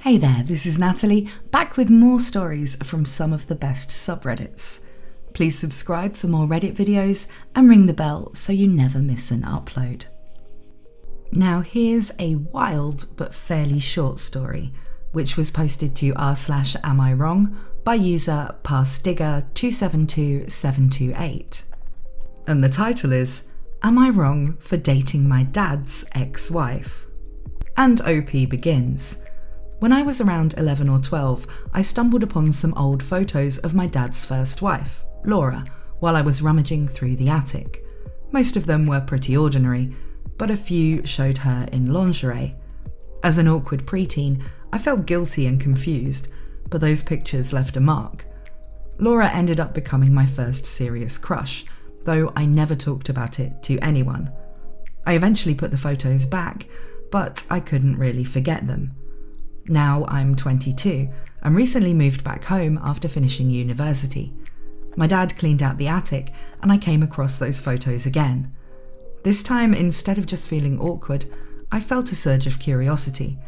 Hey there, this is Natalie, back with more stories from some of the best subreddits. Please subscribe for more Reddit videos and ring the bell so you never miss an upload. Now here's a wild but fairly short story, which was posted to r/amIwrong by user passdigger272728. And the title is, Am I Wrong for Dating My Dad's Ex-Wife? And OP begins. When I was around 11 or 12, I stumbled upon some old photos of my dad's first wife, Laura, while I was rummaging through the attic. Most of them were pretty ordinary, but a few showed her in lingerie. As an awkward preteen, I felt guilty and confused, but those pictures left a mark. Laura ended up becoming my first serious crush, though I never talked about it to anyone. I eventually put the photos back, but I couldn't really forget them. Now I'm 22 and recently moved back home after finishing university. My dad cleaned out the attic and I came across those photos again. This time, instead of just feeling awkward, I felt a surge of curiosity.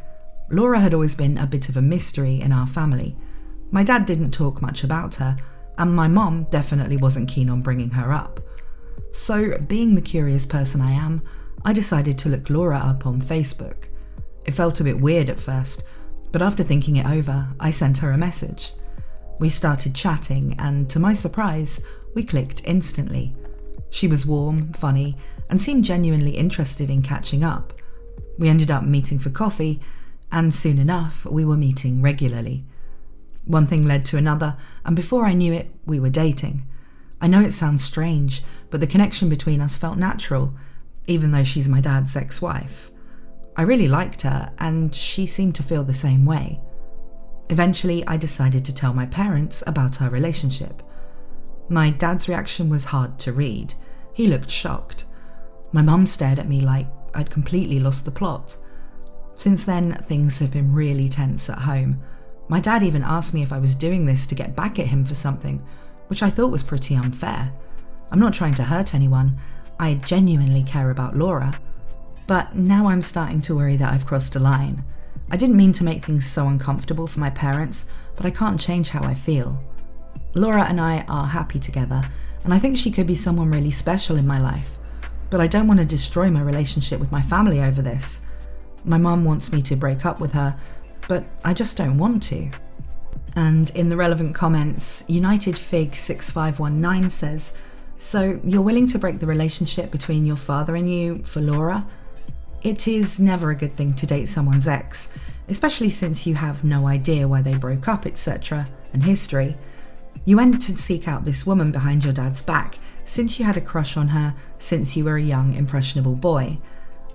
Laura had always been a bit of a mystery in our family. My dad didn't talk much about her, and my mom definitely wasn't keen on bringing her up. So, being the curious person I am, I decided to look Laura up on Facebook. It felt a bit weird at first, but after thinking it over, I sent her a message. We started chatting, and to my surprise, we clicked instantly. She was warm, funny, and seemed genuinely interested in catching up. We ended up meeting for coffee, and soon enough, we were meeting regularly. One thing led to another, and before I knew it, we were dating. I know it sounds strange, but the connection between us felt natural, even though she's my dad's ex-wife. I really liked her, and she seemed to feel the same way. Eventually, I decided to tell my parents about our relationship. My dad's reaction was hard to read. He looked shocked. My mum stared at me like I'd completely lost the plot. Since then, things have been really tense at home. My dad even asked me if I was doing this to get back at him for something, which I thought was pretty unfair. I'm not trying to hurt anyone. I genuinely care about Laura. But now I'm starting to worry that I've crossed a line. I didn't mean to make things so uncomfortable for my parents, but I can't change how I feel. Laura and I are happy together, and I think she could be someone really special in my life. But I don't want to destroy my relationship with my family over this. My mum wants me to break up with her, but I just don't want to. And in the relevant comments, UnitedFig6519 says, "So you're willing to break the relationship between your father and you for Laura? It is never a good thing to date someone's ex, especially since you have no idea why they broke up, etc., and history. You went to seek out this woman behind your dad's back since you had a crush on her since you were a young, impressionable boy.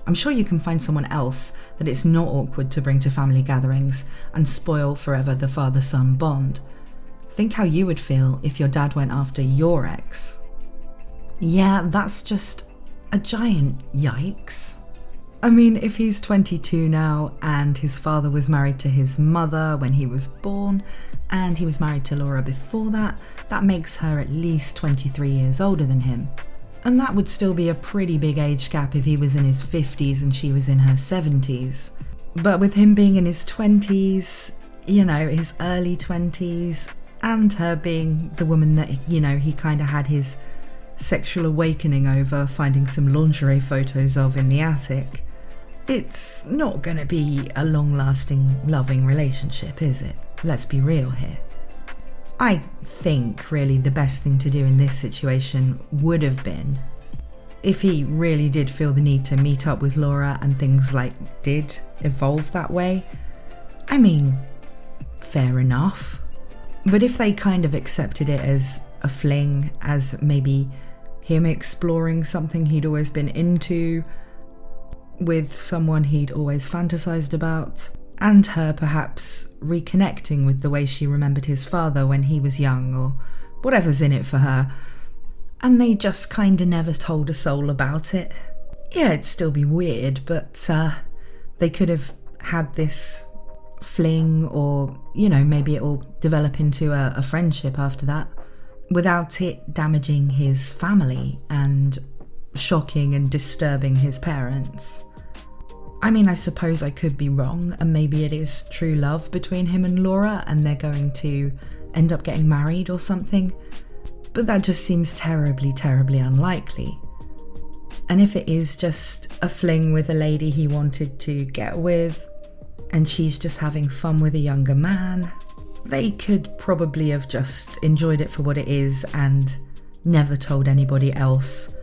I'm sure you can find someone else that it's not awkward to bring to family gatherings and spoil forever the father-son bond. Think how you would feel if your dad went after your ex." Yeah, that's just a giant yikes. I mean, if he's 22 now and his father was married to his mother when he was born and he was married to Laura before that, that makes her at least 23 years older than him. And that would still be a pretty big age gap if he was in his 50s and she was in her 70s. But with him being in his 20s, his early 20s, and her being the woman that, he kind of had his sexual awakening over finding some lingerie photos of in the attic, it's not going to be a long-lasting, loving relationship, is it? Let's be real here. I think really the best thing to do in this situation would have been, if he really did feel the need to meet up with Laura and things did evolve that way, I mean, fair enough. But if they kind of accepted it as a fling, as maybe him exploring something he'd always been into with someone he'd always fantasized about, and her perhaps reconnecting with the way she remembered his father when he was young, or whatever's in it for her, and they just kinda never told a soul about it. Yeah, it'd still be weird, but they could have had this fling, or, maybe it'll develop into a friendship after that, without it damaging his family and shocking and disturbing his parents. I mean, I suppose I could be wrong, and maybe it is true love between him and Laura, and they're going to end up getting married or something. But that just seems terribly, terribly unlikely. And if it is just a fling with a lady he wanted to get with, and she's just having fun with a younger man, they could probably have just enjoyed it for what it is and never told anybody else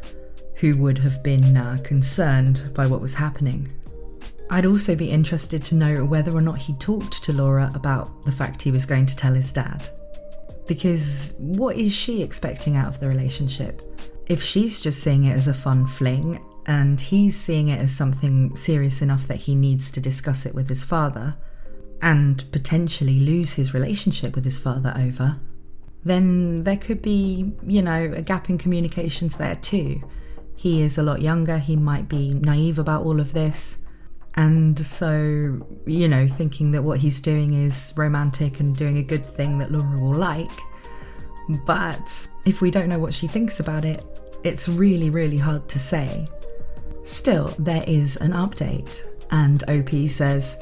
who would have been concerned by what was happening. I'd also be interested to know whether or not he talked to Laura about the fact he was going to tell his dad. Because what is she expecting out of the relationship? If she's just seeing it as a fun fling and he's seeing it as something serious enough that he needs to discuss it with his father and potentially lose his relationship with his father over, then there could be, a gap in communications there too. He is a lot younger, he might be naive about all of this. And so, thinking that what he's doing is romantic and doing a good thing that Laura will like. But if we don't know what she thinks about it, it's really, really hard to say. Still, there is an update. And OP says,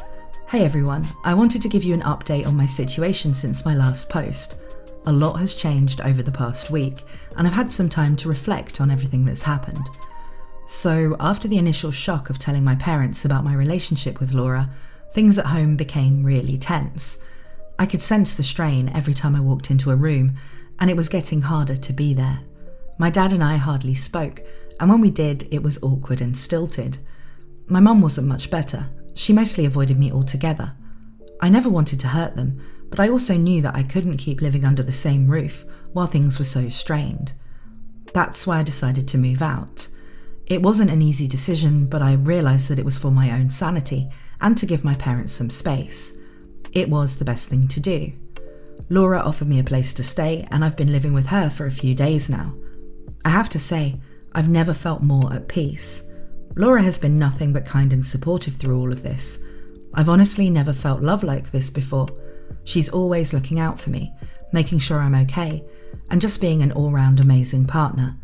"Hey everyone, I wanted to give you an update on my situation since my last post. A lot has changed over the past week, and I've had some time to reflect on everything that's happened. So, after the initial shock of telling my parents about my relationship with Laura, things at home became really tense. I could sense the strain every time I walked into a room, and it was getting harder to be there. My dad and I hardly spoke, and when we did, it was awkward and stilted. My mum wasn't much better. She mostly avoided me altogether. I never wanted to hurt them, but I also knew that I couldn't keep living under the same roof while things were so strained. That's why I decided to move out. It wasn't an easy decision, but I realised that it was for my own sanity and to give my parents some space. It was the best thing to do. Laura offered me a place to stay, and I've been living with her for a few days now. I have to say, I've never felt more at peace. Laura has been nothing but kind and supportive through all of this. I've honestly never felt love like this before. She's always looking out for me, making sure I'm okay, and just being an all-round amazing partner.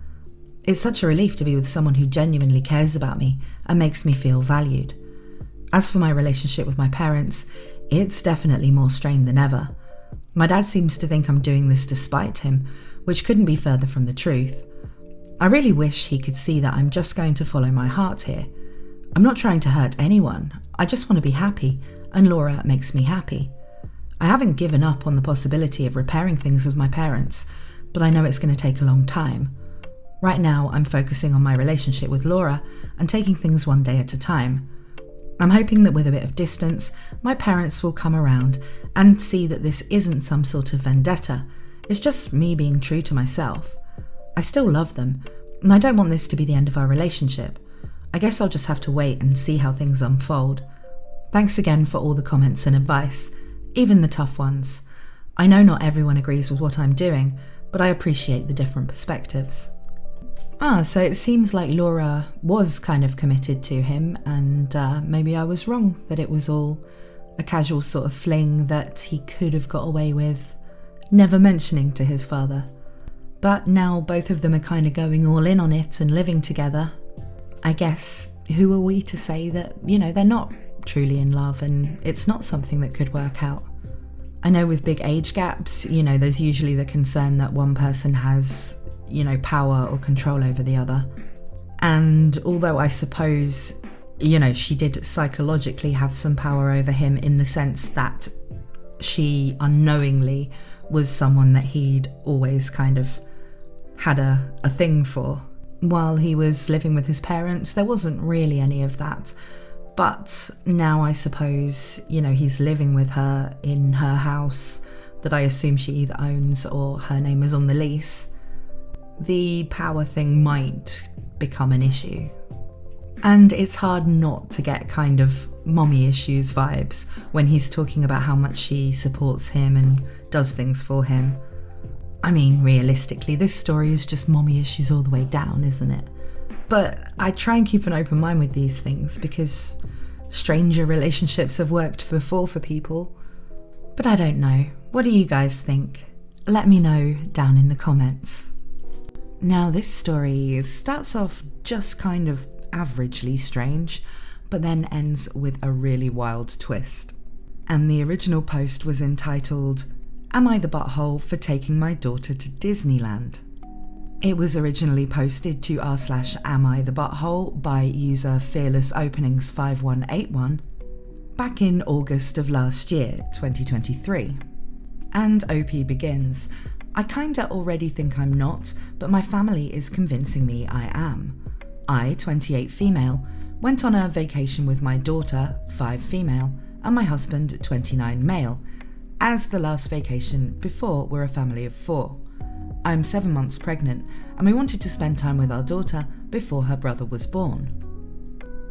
It's such a relief to be with someone who genuinely cares about me and makes me feel valued. As for my relationship with my parents, it's definitely more strained than ever. My dad seems to think I'm doing this to spite him, which couldn't be further from the truth. I really wish he could see that I'm just going to follow my heart here. I'm not trying to hurt anyone, I just want to be happy, and Laura makes me happy. I haven't given up on the possibility of repairing things with my parents, but I know it's going to take a long time. Right now, I'm focusing on my relationship with Laura and taking things one day at a time. I'm hoping that with a bit of distance, my parents will come around and see that this isn't some sort of vendetta. It's just me being true to myself. I still love them, and I don't want this to be the end of our relationship. I guess I'll just have to wait and see how things unfold. Thanks again for all the comments and advice, even the tough ones. I know not everyone agrees with what I'm doing, but I appreciate the different perspectives." So it seems like Laura was kind of committed to him, and maybe I was wrong that it was all a casual sort of fling that he could have got away with never mentioning to his father. But now both of them are kind of going all in on it and living together. I guess, who are we to say that, they're not truly in love and it's not something that could work out? I know with big age gaps, there's usually the concern that one person has power or control over the other. And although I suppose, she did psychologically have some power over him in the sense that she unknowingly was someone that he'd always kind of had a thing for. While he was living with his parents, there wasn't really any of that. But now I suppose, he's living with her in her house that I assume she either owns or her name is on the lease. The power thing might become an issue. And it's hard not to get kind of mommy issues vibes when he's talking about how much she supports him and does things for him. I mean, realistically, this story is just mommy issues all the way down, isn't it? But I try and keep an open mind with these things because stranger relationships have worked before for people. But I don't know. What do you guys think? Let me know down in the comments. Now, this story starts off just kind of averagely strange, but then ends with a really wild twist. And the original post was entitled, "Am I the butthole for taking my daughter to Disneyland?" It was originally posted to r/amIthebutthole by user fearlessopenings5181 back in August of last year, 2023. And OP begins, "I kinda already think I'm not, but my family is convincing me I am. I, 28 female, went on a vacation with my daughter, 5 female, and my husband, 29 male, as the last vacation before we're a family of 4. I'm 7 months pregnant, and we wanted to spend time with our daughter before her brother was born.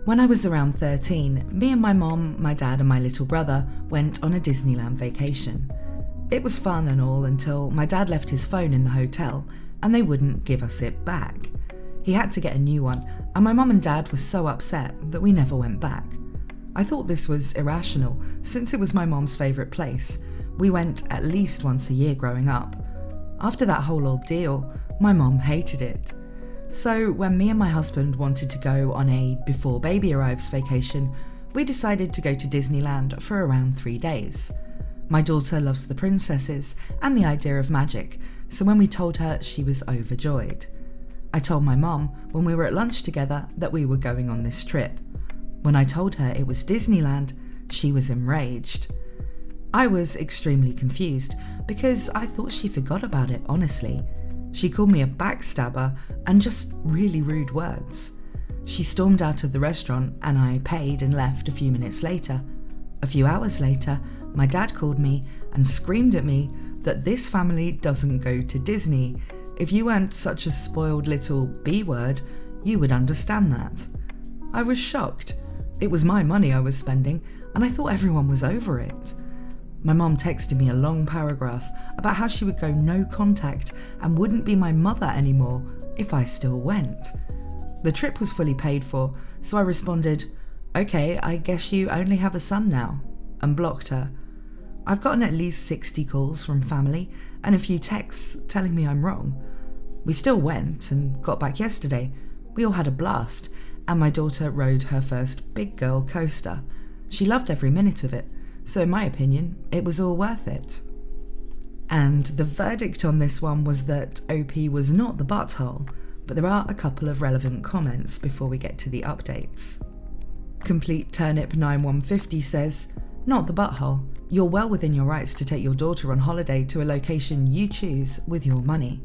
When I was around 13, me and my mom, my dad and my little brother went on a Disneyland vacation. It was fun and all until my dad left his phone in the hotel and they wouldn't give us it back. He had to get a new one, and my mom and dad were so upset that we never went back. I thought this was irrational since it was my mom's favourite place. We went at least once a year growing up. After that whole ordeal, my mom hated it. So when me and my husband wanted to go on a before baby arrives vacation, we decided to go to Disneyland for around 3 days. My daughter loves the princesses and the idea of magic, so when we told her, she was overjoyed. I told my mom when we were at lunch together that we were going on this trip. When I told her it was Disneyland, she was enraged. I was extremely confused because I thought she forgot about it, honestly. She called me a backstabber and just really rude words. She stormed out of the restaurant and I paid and left a few minutes later. A few hours later, my dad called me and screamed at me that this family doesn't go to Disney. If you weren't such a spoiled little B-word, you would understand that. I was shocked. It was my money I was spending and I thought everyone was over it. My mom texted me a long paragraph about how she would go no contact and wouldn't be my mother anymore if I still went. The trip was fully paid for, so I responded, "Okay, I guess you only have a son now," and blocked her. I've gotten at least 60 calls from family and a few texts telling me I'm wrong. We still went and got back yesterday. We all had a blast, and my daughter rode her first big girl coaster. She loved every minute of it. So in my opinion, it was all worth it. And the verdict on this one was that OP was not the butthole, but there are a couple of relevant comments before we get to the updates. Complete Turnip 9150 says, "Not the butthole. You're well within your rights to take your daughter on holiday to a location you choose with your money.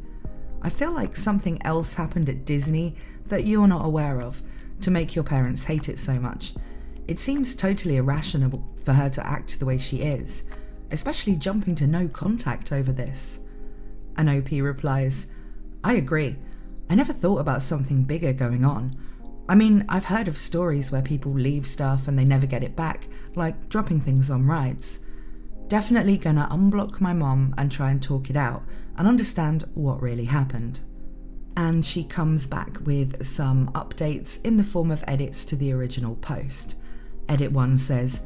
I feel like something else happened at Disney that you're not aware of to make your parents hate it so much. It seems totally irrational for her to act the way she is, especially jumping to no contact over this." And OP replies, "I agree. I never thought about something bigger going on. I mean, I've heard of stories where people leave stuff and they never get it back, like dropping things on rides. Definitely gonna unblock my mom and try and talk it out and understand what really happened." And she comes back with some updates in the form of edits to the original post. Edit 1 says,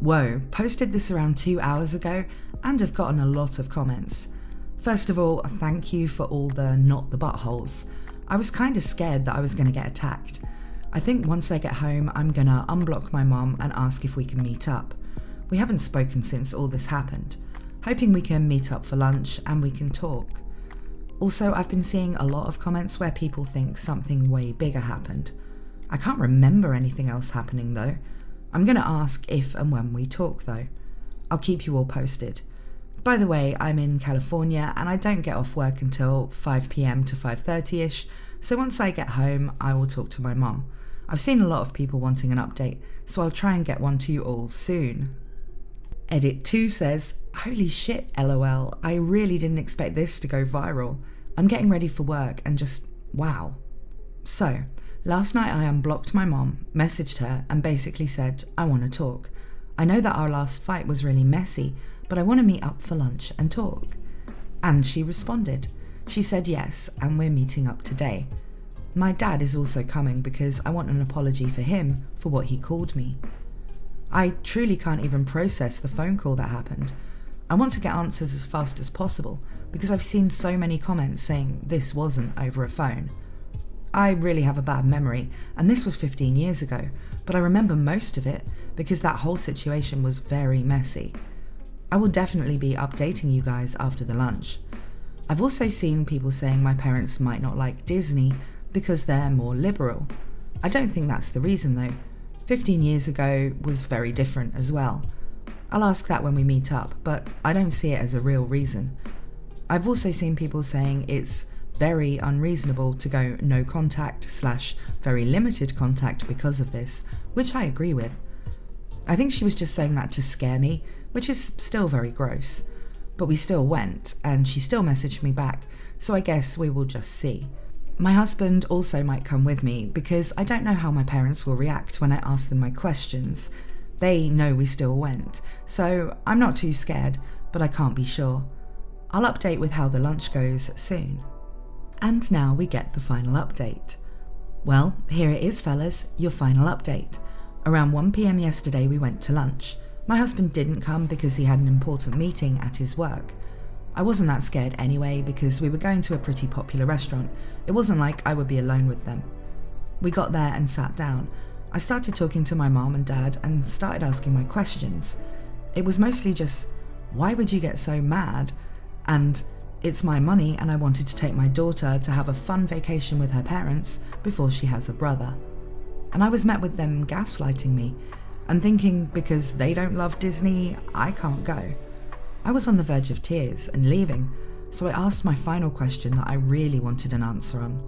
"Whoa, posted this around 2 hours ago and have gotten a lot of comments. First of all, thank you for all the not the buttholes. I was kind of scared that I was going to get attacked. I think once I get home, I'm going to unblock my mom and ask if we can meet up. We haven't spoken since all this happened. Hoping we can meet up for lunch and we can talk. Also, I've been seeing a lot of comments where people think something way bigger happened. I can't remember anything else happening though. I'm going to ask if and when we talk though. I'll keep you all posted. By the way, I'm in California and I don't get off work until 5 p.m. to 5:30ish, so once I get home, I will talk to my mom. I've seen a lot of people wanting an update, so I'll try and get one to you all soon." Edit 2 says, "Holy shit, LOL, I really didn't expect this to go viral. I'm getting ready for work and just, wow." So, last night I unblocked my mom, messaged her and basically said, "I want to talk. I know that our last fight was really messy, but I want to meet up for lunch and talk." And she responded. She said yes, and we're meeting up today. My dad is also coming because I want an apology for him for what he called me. I truly can't even process the phone call that happened. I want to get answers as fast as possible because I've seen so many comments saying this wasn't over a phone. I really have a bad memory, and this was 15 years ago, but I remember most of it because that whole situation was very messy. I will definitely be updating you guys after the lunch. I've also seen people saying my parents might not like Disney because they're more liberal. I don't think that's the reason though. 15 years ago was very different as well. I'll ask that when we meet up, but I don't see it as a real reason. I've also seen people saying it's very unreasonable to go no contact / very limited contact because of this, which I agree with. I think she was just saying that to scare me, which is still very gross. But we still went, and she still messaged me back, so I guess we will just see. My husband also might come with me because I don't know how my parents will react when I ask them my questions. They know we still went, so I'm not too scared, but I can't be sure. I'll update with how the lunch goes soon. And now we get the final update. Well, here it is, fellas, your final update. Around 1 PM yesterday we went to lunch. My husband didn't come because he had an important meeting at his work. I wasn't that scared anyway because we were going to a pretty popular restaurant. It wasn't like I would be alone with them. We got there and sat down. I started talking to my mom and dad and started asking my questions. It was mostly just, why would you get so mad? And it's my money and I wanted to take my daughter to have a fun vacation with her parents before she has a brother. And I was met with them gaslighting me and thinking because they don't love Disney, I can't go. I was on the verge of tears and leaving, so I asked my final question that I really wanted an answer on.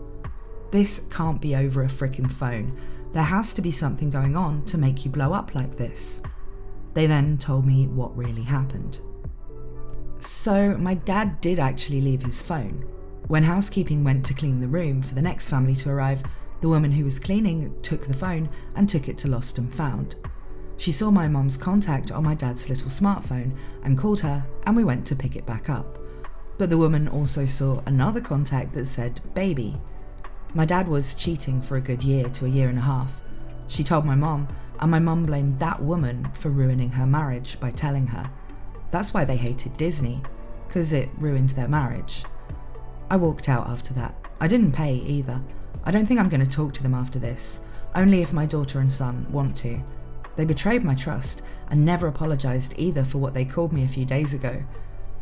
This can't be over a frickin' phone. There has to be something going on to make you blow up like this. They then told me what really happened. So my dad did actually leave his phone. When housekeeping went to clean the room for the next family to arrive, the woman who was cleaning took the phone and took it to Lost and Found. She saw my mom's contact on my dad's little smartphone and called her, and we went to pick it back up. But the woman also saw another contact that said baby. My dad was cheating for a good year to a year and a half. She told my mom, and my mom blamed that woman for ruining her marriage by telling her. That's why they hated Disney, because it ruined their marriage. I walked out after that. I didn't pay either. I don't think I'm going to talk to them after this, only if my daughter and son want to. They betrayed my trust and never apologised either for what they called me a few days ago.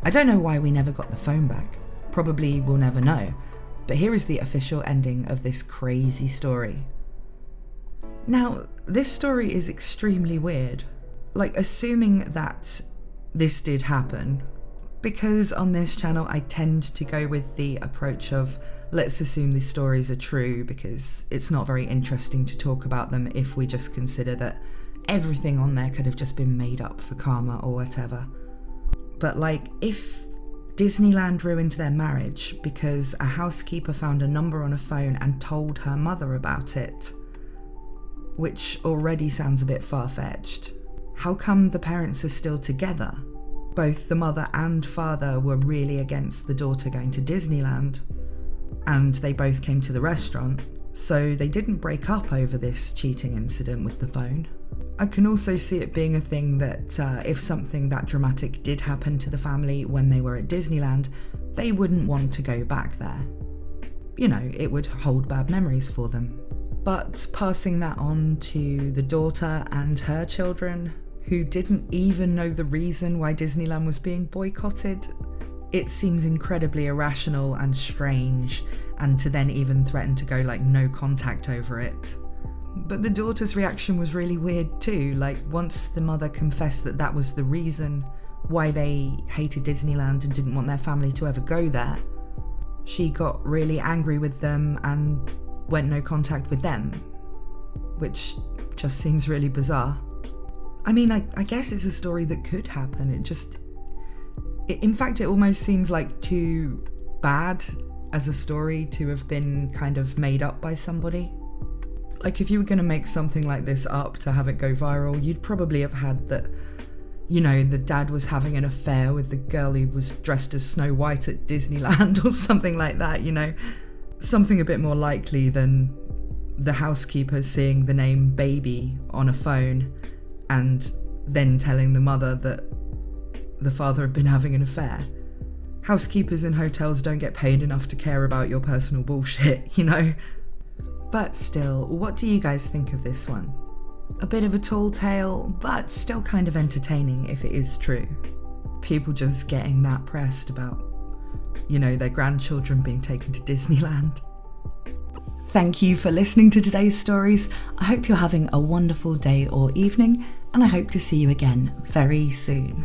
I don't know why we never got the phone back. Probably we'll never know. But here is the official ending of this crazy story. Now, this story is extremely weird. Like, assuming that this did happen, because on this channel I tend to go with the approach of let's assume these stories are true because it's not very interesting to talk about them if we just consider that everything on there could have just been made up for karma or whatever. But like, if Disneyland ruined their marriage because a housekeeper found a number on a phone and told her mother about it, which already sounds a bit far-fetched, how come the parents are still together? Both the mother and father were really against the daughter going to Disneyland, and they both came to the restaurant, so they didn't break up over this cheating incident with the phone. I can also see it being a thing that if something that dramatic did happen to the family when they were at Disneyland, they wouldn't want to go back there. You know, it would hold bad memories for them. But passing that on to the daughter and her children, who didn't even know the reason why Disneyland was being boycotted, it seems incredibly irrational and strange, and to then even threaten to go like no contact over it. But the daughter's reaction was really weird too. Like, once the mother confessed that that was the reason why they hated Disneyland and didn't want their family to ever go there, she got really angry with them and went no contact with them, which just seems really bizarre. I mean, I guess it's a story that could happen. In fact, it almost seems like too bad as a story to have been kind of made up by somebody. Like, if you were going to make something like this up to have it go viral, you'd probably have had that, you know, the dad was having an affair with the girl who was dressed as Snow White at Disneyland or something like that, you know. Something a bit more likely than the housekeeper seeing the name baby on a phone and then telling the mother that the father had been having an affair. Housekeepers in hotels don't get paid enough to care about your personal bullshit, you know. But still, what do you guys think of this one? A bit of a tall tale, but still kind of entertaining if it is true. People just getting that pressed about, their grandchildren being taken to Disneyland. Thank you for listening to today's stories. I hope you're having a wonderful day or evening, and I hope to see you again very soon.